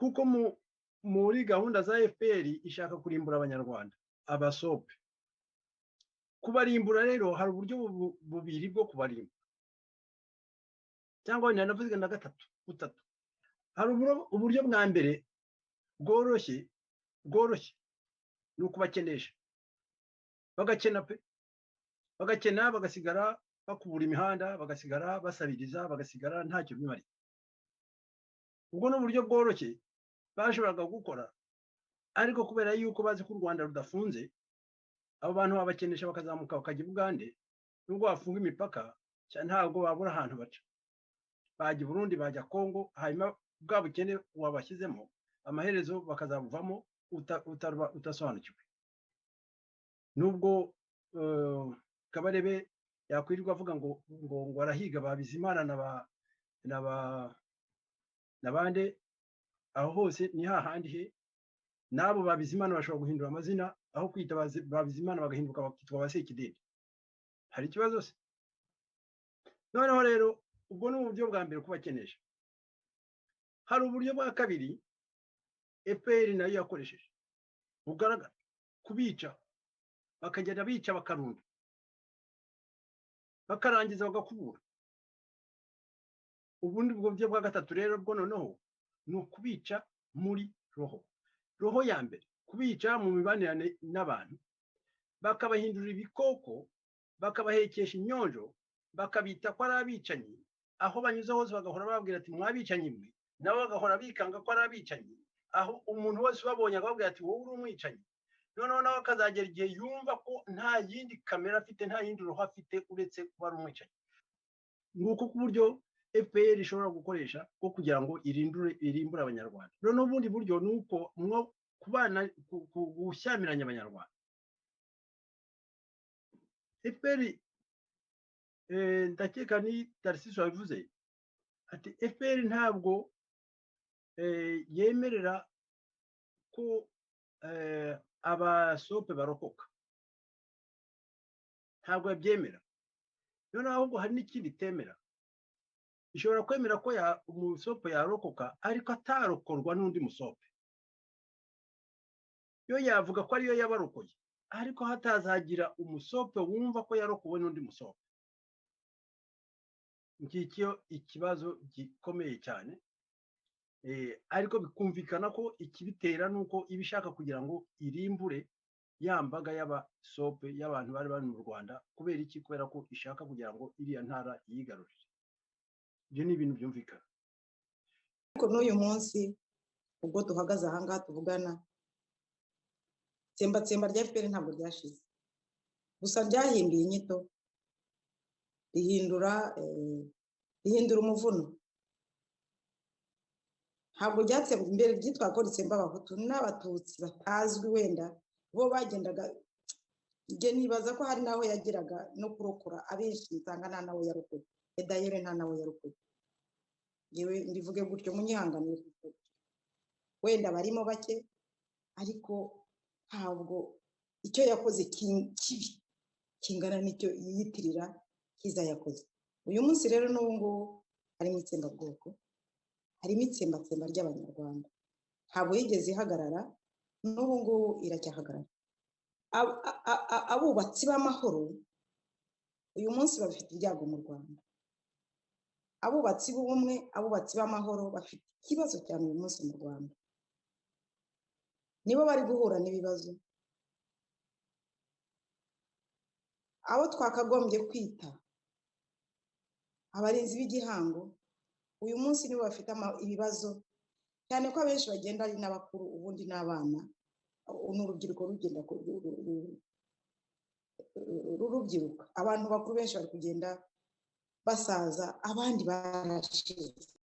kuko muri gahunda za FPR ishaka kurimbura abanyarwanda abasope. Kubarimbura rero hari uburyo bubiri bwo kubarimbura, cyangwa nanavuze na butatu. Hari uburyo bwa mbere bworoshye ni ukubakenesha, bagakena pe, bagakena bagasigara bakubura imihanda, bagasigara basabiriza, bagasigara ntacyo bimari. Ubwo no buryo bworoshye bashoboraga gukora, ariko kubera yuko bazi ko u Rwanda rudafunze, abo bantu babakenesha bakazamuka bakajya Bugande, nubwo bafunga imipaka ntabwo babura ahantu baca. Bajya Burundi, bajya Kongo, hanyuma bwa bukene wabashyizemo amaherezo bakazabuvamo utasobanukiwe. Nubwo Kabarebe yakwirirwa avuga ngo arahiga Babizimana n'abande, aho hose ni hahandi he. Nabo Babizimana bashobora guhindura amazina, aho kwita Babizimana bagahinduka bakitwa Basekidende. Hari ikibazo se? Noneho rero ubwo ni uburyo bwa mbere kubakenesha. Hari uburyo bwa kabiri FPR nayo yakoresheje bugaragara, kubica, bakagenda bica bakarunda, bakarangiza bagakubura. Ubundi bwo buryo bwa gatatu rero bwo noneho ni ukubica muri roho ya mbere, kubica mu mibanirane n'abantu, bakabahindurira ibikoko, bakabahekesha inyonjo, bakabita ko ari abicanyi. Aho banyuze hose bagahora bababwira ati mwabicanyi mwe, nabo bagahora bikanga ko ari abicanyi. Aho umuntu wese babonye akababwira ati wowe uri umwicanyi. Noneho nawe akazagera igihe yumva ko nta yindi kamera afite, nta yindi roho afite uretse kuba ari umwicanyi. Nguko ku buryo FPR ishobora gukoresha bwo kugira ngo irimbure abanyarwanda. Noneho ubundi buryo ni uko mwo kubana gushyamiranya abanyarwanda. FPR ndakeka ni Tarcisse wabivuze ati FPR ntabwo yemerera ko abasope barokoka, ntabwo yabyemera. Noneho ahubwo hari n'ikindi temera, ishobora kwemera ko umusope yarokoka ariko atarokorwa n'undi musope. Yo yavuga ko ariyo yabarokoye, ariko hatazagira umusope wumva ko yarokowe n'undi musope. Ngicyo ikibazo gikomeye cyane, ariko bikumvikana ko ikibitera nuko ibishaka kugira ngo irimbure yambaga y'abasope y'abantu bari mu Rwanda. Kubera iki? Kubera ko ishaka kugira ngo iriya ntara yigarurire. Ibyo ni ibintu byumvikana. Ariko n'uyu munsi ubwo duhagaze aha ngaha tuvugana, tsemba rya FPR ntabwo ryashize, gusa ryahinduye inyito, rihindura umuvuno. Ntabwo ryatsemba imbere byitwa ko ritsemba abahutu n'abatutsi batazwi, wenda bo bagendaga. Njye nibaza ko hari naho yagiraga no kurokora abenshi, nsanga nta nawe yarokoye, edayere nta nawe yarokoye. Yewe ndivuge gutyo munyihanganire, wenda barimo bake, ariko ntabwo icyo yakoze kibi kingana n'icyo yiyitirira kiza yakoze. Uyu munsi rero n'ubu ngubu harimo itsembabwoko, harimo itsembatsemba ry'abanyarwanda, ntabwo yigeze ihagarara, n'ubu ngubu iracyahagarara. Abubatsi b'amahoro uyu munsi bafite ibyago mu Rwanda. Abubatsi b'ubumwe, abubatsi b'amahoro bafite ikibazo cyane uyu munsi mu Rwanda, nibo bari guhura n'ibibazo. Abo twakagombye kwita abarinzi b'igihango uyu munsi nibo bafite ibibazo, cyane ko abenshi bagenda ari n'abakuru, ubundi n'abana, n'urubyiruko rugenda rurubyiruka. Abantu bakuru benshi bari kugenda basaza, abandi barashize.